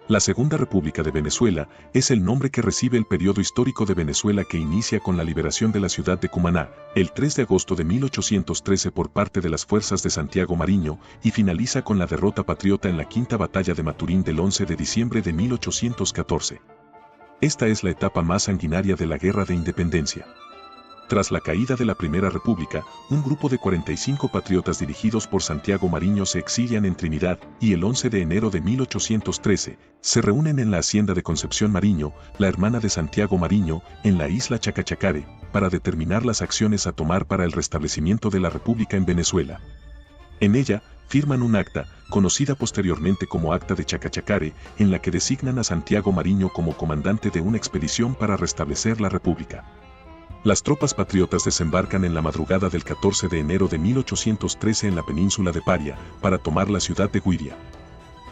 La Segunda República de Venezuela es el nombre que recibe el periodo histórico de Venezuela que inicia con la liberación de la ciudad de Cumaná, el 3 de agosto de 1813 por parte de las fuerzas de Santiago Mariño y finaliza con la derrota patriota en la Quinta Batalla de Maturín del 11 de diciembre de 1814. Esta es la etapa más sanguinaria de la Guerra de Independencia. Tras la caída de la Primera República, un grupo de 45 patriotas dirigidos por Santiago Mariño se exilian en Trinidad y el 11 de enero de 1813 se reúnen en la hacienda de Concepción Mariño, la hermana de Santiago Mariño, en la isla Chacachacare, para determinar las acciones a tomar para el restablecimiento de la República en Venezuela. En ella, firman un acta, conocida posteriormente como Acta de Chacachacare, en la que designan a Santiago Mariño como comandante de una expedición para restablecer la República. Las tropas patriotas desembarcan en la madrugada del 14 de enero de 1813 en la península de Paria, para tomar la ciudad de Güiria.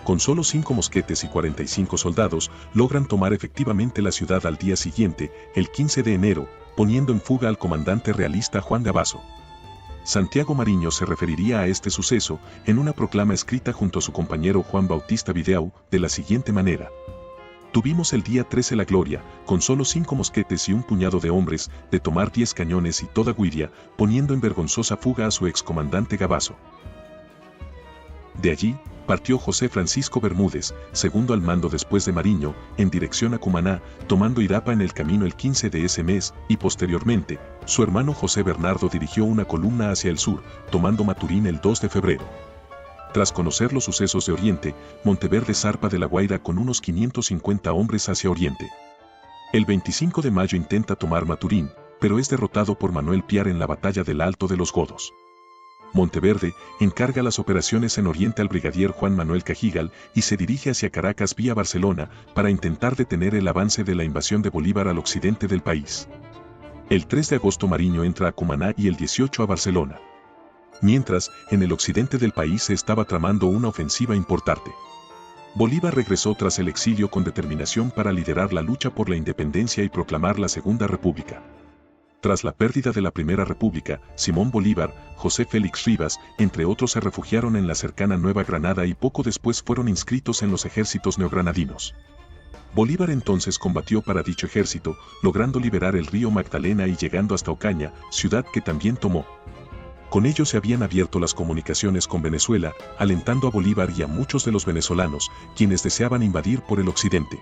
Con solo 5 mosquetes y 45 soldados, logran tomar efectivamente la ciudad al día siguiente, el 15 de enero, poniendo en fuga al comandante realista Juan Gabazo. Santiago Mariño se referiría a este suceso en una proclama escrita junto a su compañero Juan Bautista Videau, de la siguiente manera: tuvimos el día 13 la gloria, con solo 5 mosquetes y un puñado de hombres, de tomar 10 cañones y toda Güiria, poniendo en vergonzosa fuga a su excomandante Gabazo. De allí, partió José Francisco Bermúdez, segundo al mando después de Mariño, en dirección a Cumaná, tomando Irapa en el camino el 15 de ese mes, y posteriormente, su hermano José Bernardo dirigió una columna hacia el sur, tomando Maturín el 2 de febrero. Tras conocer los sucesos de Oriente, Monteverde zarpa de La Guaira con unos 550 hombres hacia Oriente. El 25 de mayo intenta tomar Maturín, pero es derrotado por Manuel Piar en la batalla del Alto de los Godos. Monteverde encarga las operaciones en Oriente al brigadier Juan Manuel Cajigal y se dirige hacia Caracas vía Barcelona para intentar detener el avance de la invasión de Bolívar al occidente del país. El 3 de agosto Mariño entra a Cumaná y el 18 a Barcelona. Mientras, en el occidente del país se estaba tramando una ofensiva importante. Bolívar regresó tras el exilio con determinación para liderar la lucha por la independencia y proclamar la Segunda República. Tras la pérdida de la Primera República, Simón Bolívar, José Félix Rivas, entre otros se refugiaron en la cercana Nueva Granada y poco después fueron inscritos en los ejércitos neogranadinos. Bolívar entonces combatió para dicho ejército, logrando liberar el río Magdalena y llegando hasta Ocaña, ciudad que también tomó. Con ello se habían abierto las comunicaciones con Venezuela, alentando a Bolívar y a muchos de los venezolanos, quienes deseaban invadir por el occidente.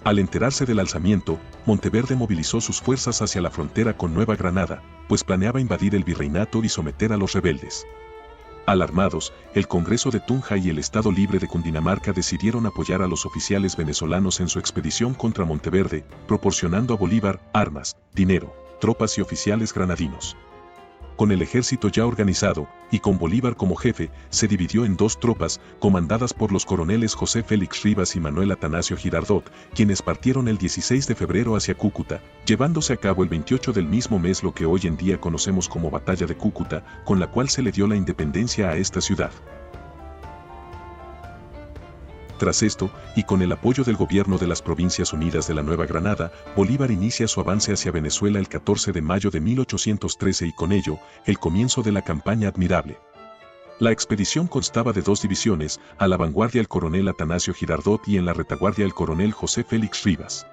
Al enterarse del alzamiento, Monteverde movilizó sus fuerzas hacia la frontera con Nueva Granada, pues planeaba invadir el virreinato y someter a los rebeldes. Alarmados, el Congreso de Tunja y el Estado Libre de Cundinamarca decidieron apoyar a los oficiales venezolanos en su expedición contra Monteverde, proporcionando a Bolívar armas, dinero, tropas y oficiales granadinos. Con el ejército ya organizado, y con Bolívar como jefe, se dividió en 2 tropas, comandadas por los coroneles José Félix Rivas y Manuel Atanasio Girardot, quienes partieron el 16 de febrero hacia Cúcuta, llevándose a cabo el 28 del mismo mes lo que hoy en día conocemos como Batalla de Cúcuta, con la cual se le dio la independencia a esta ciudad. Tras esto, y con el apoyo del gobierno de las Provincias Unidas de la Nueva Granada, Bolívar inicia su avance hacia Venezuela el 14 de mayo de 1813 y con ello, el comienzo de la campaña Admirable. La expedición constaba de 2 divisiones, a la vanguardia el coronel Atanasio Girardot y en la retaguardia el coronel José Félix Rivas.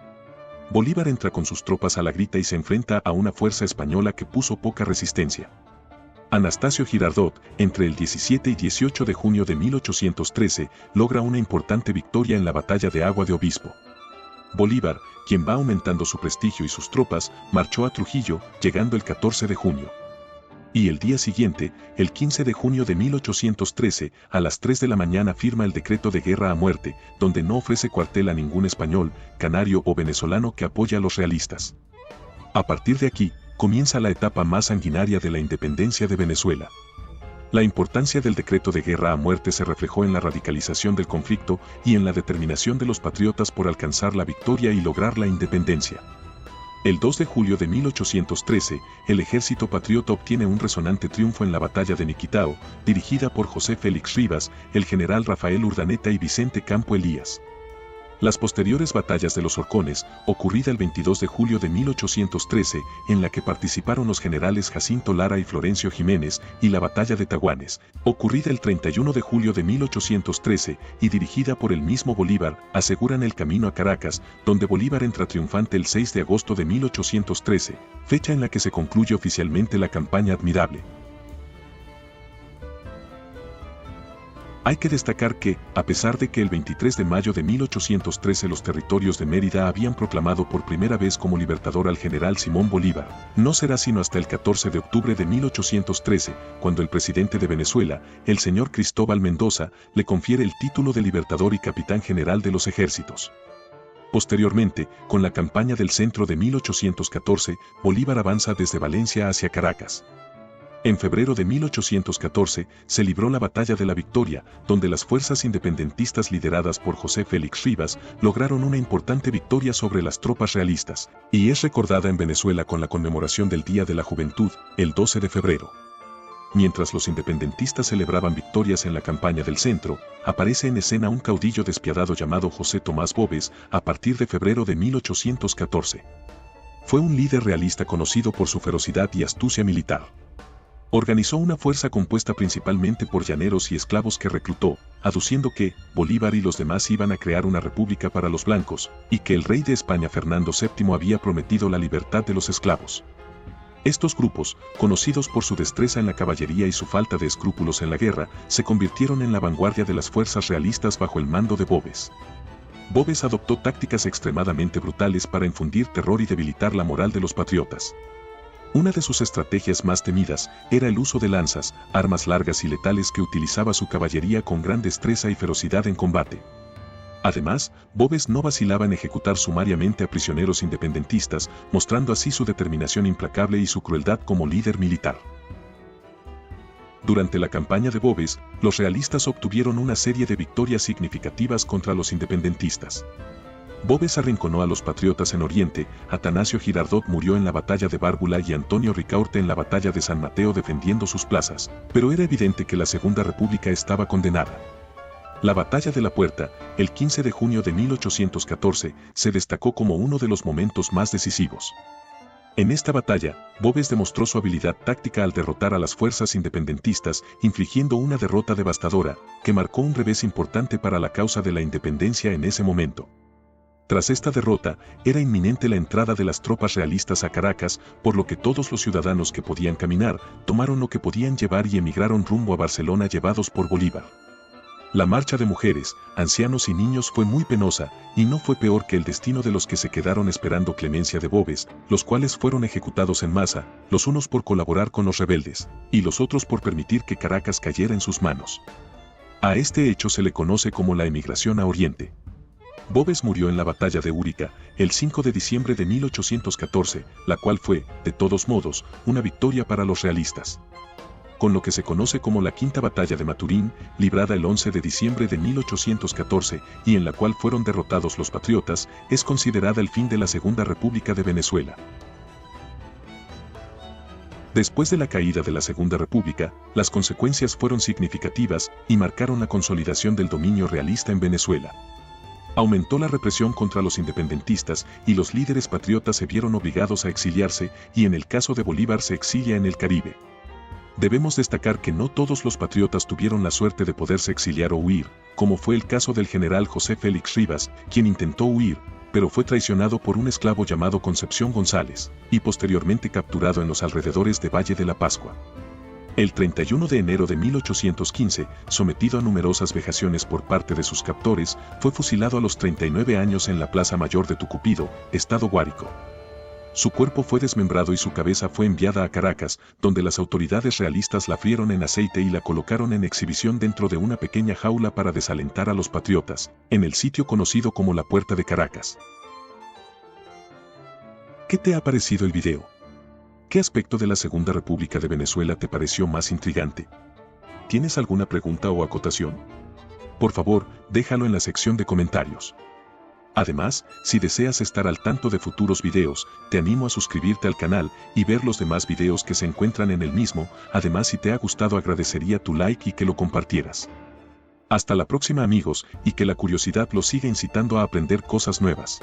Bolívar entra con sus tropas a la Grita y se enfrenta a una fuerza española que puso poca resistencia. Anastasio Girardot, entre el 17 y 18 de junio de 1813, logra una importante victoria en la batalla de Agua de Obispo. Bolívar, quien va aumentando su prestigio y sus tropas, marchó a Trujillo, llegando el 14 de junio. Y el día siguiente, el 15 de junio de 1813, a las 3 de la mañana firma el decreto de guerra a muerte, donde no ofrece cuartel a ningún español, canario o venezolano que apoye a los realistas. A partir de aquí, comienza la etapa más sanguinaria de la independencia de Venezuela. La importancia del decreto de guerra a muerte se reflejó en la radicalización del conflicto y en la determinación de los patriotas por alcanzar la victoria y lograr la independencia. El 2 de julio de 1813, el ejército patriota obtiene un resonante triunfo en la batalla de Niquitao, dirigida por José Félix Rivas, el general Rafael Urdaneta y Vicente Campo Elías. Las posteriores batallas de los Horcones, ocurrida el 22 de julio de 1813, en la que participaron los generales Jacinto Lara y Florencio Jiménez, y la batalla de Taguanes, ocurrida el 31 de julio de 1813 y dirigida por el mismo Bolívar, aseguran el camino a Caracas, donde Bolívar entra triunfante el 6 de agosto de 1813, fecha en la que se concluye oficialmente la campaña Admirable. Hay que destacar que, a pesar de que el 23 de mayo de 1813 los territorios de Mérida habían proclamado por primera vez como libertador al general Simón Bolívar, no será sino hasta el 14 de octubre de 1813, cuando el presidente de Venezuela, el señor Cristóbal Mendoza, le confiere el título de libertador y capitán general de los ejércitos. Posteriormente, con la campaña del Centro de 1814, Bolívar avanza desde Valencia hacia Caracas. En febrero de 1814 se libró la Batalla de la Victoria, donde las fuerzas independentistas lideradas por José Félix Rivas lograron una importante victoria sobre las tropas realistas, y es recordada en Venezuela con la conmemoración del Día de la Juventud, el 12 de febrero. Mientras los independentistas celebraban victorias en la campaña del Centro, aparece en escena un caudillo despiadado llamado José Tomás Boves a partir de febrero de 1814. Fue un líder realista conocido por su ferocidad y astucia militar. Organizó una fuerza compuesta principalmente por llaneros y esclavos que reclutó, aduciendo que Bolívar y los demás iban a crear una república para los blancos, y que el rey de España Fernando VII había prometido la libertad de los esclavos. Estos grupos, conocidos por su destreza en la caballería y su falta de escrúpulos en la guerra, se convirtieron en la vanguardia de las fuerzas realistas bajo el mando de Boves. Boves adoptó tácticas extremadamente brutales para infundir terror y debilitar la moral de los patriotas. Una de sus estrategias más temidas era el uso de lanzas, armas largas y letales que utilizaba su caballería con gran destreza y ferocidad en combate. Además, Boves no vacilaba en ejecutar sumariamente a prisioneros independentistas, mostrando así su determinación implacable y su crueldad como líder militar. Durante la campaña de Boves, los realistas obtuvieron una serie de victorias significativas contra los independentistas. Boves arrinconó a los patriotas en Oriente, Atanasio Girardot murió en la batalla de Bárbula y Antonio Ricaurte en la batalla de San Mateo defendiendo sus plazas, pero era evidente que la Segunda República estaba condenada. La batalla de la Puerta, el 15 de junio de 1814, se destacó como uno de los momentos más decisivos. En esta batalla, Boves demostró su habilidad táctica al derrotar a las fuerzas independentistas, infligiendo una derrota devastadora, que marcó un revés importante para la causa de la independencia en ese momento. Tras esta derrota, era inminente la entrada de las tropas realistas a Caracas, por lo que todos los ciudadanos que podían caminar, tomaron lo que podían llevar y emigraron rumbo a Barcelona llevados por Bolívar. La marcha de mujeres, ancianos y niños fue muy penosa, y no fue peor que el destino de los que se quedaron esperando clemencia de Boves, los cuales fueron ejecutados en masa, los unos por colaborar con los rebeldes, y los otros por permitir que Caracas cayera en sus manos. A este hecho se le conoce como la emigración a Oriente. Boves murió en la batalla de Úrica, el 5 de diciembre de 1814, la cual fue, de todos modos, una victoria para los realistas. Con lo que se conoce como la Quinta Batalla de Maturín, librada el 11 de diciembre de 1814, y en la cual fueron derrotados los patriotas, es considerada el fin de la Segunda República de Venezuela. Después de la caída de la Segunda República, las consecuencias fueron significativas y marcaron la consolidación del dominio realista en Venezuela. Aumentó la represión contra los independentistas y los líderes patriotas se vieron obligados a exiliarse, y en el caso de Bolívar se exilia en el Caribe. Debemos destacar que no todos los patriotas tuvieron la suerte de poderse exiliar o huir, como fue el caso del general José Félix Rivas, quien intentó huir, pero fue traicionado por un esclavo llamado Concepción González, y posteriormente capturado en los alrededores de Valle de la Pascua. El 31 de enero de 1815, sometido a numerosas vejaciones por parte de sus captores, fue fusilado a los 39 años en la Plaza Mayor de Tucupido, Estado Guárico. Su cuerpo fue desmembrado y su cabeza fue enviada a Caracas, donde las autoridades realistas la frieron en aceite y la colocaron en exhibición dentro de una pequeña jaula para desalentar a los patriotas, en el sitio conocido como la Puerta de Caracas. ¿Qué te ha parecido el video? ¿Qué aspecto de la Segunda República de Venezuela te pareció más intrigante? ¿Tienes alguna pregunta o acotación? Por favor, déjalo en la sección de comentarios. Además, si deseas estar al tanto de futuros videos, te animo a suscribirte al canal y ver los demás videos que se encuentran en el mismo. Además, si te ha gustado, agradecería tu like y que lo compartieras. Hasta la próxima amigos, y que la curiosidad los siga incitando a aprender cosas nuevas.